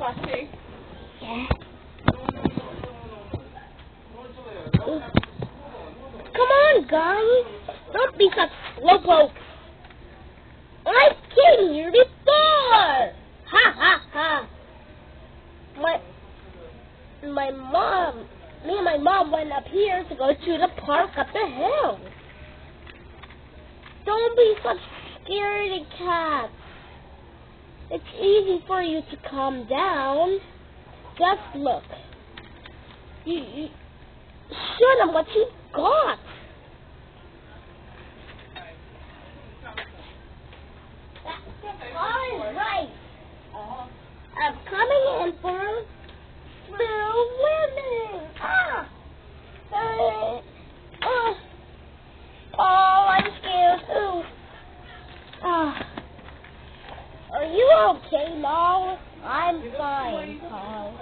Puppy. Yeah. Come on, guys. Don't be such slowpoke. I came here before. Ha ha ha. Me and my mom went up here to go to the park up the hill. Don't be such scaredy cats. It's easy for you to calm down. Just look. You show them what you got. All right. I'm coming in for little women. Oh, I'm scared. Ooh. Are you okay now? I'm fine, Paul.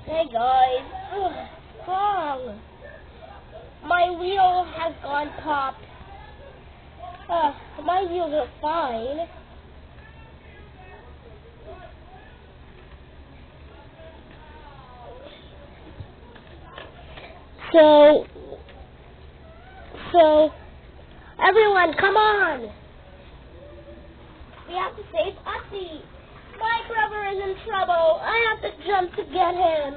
Hey guys. Wrong. My wheel has gone pop. My wheels are fine. So, everyone, come on. We have to save Utsy. My brother is in trouble. I have to jump to get him.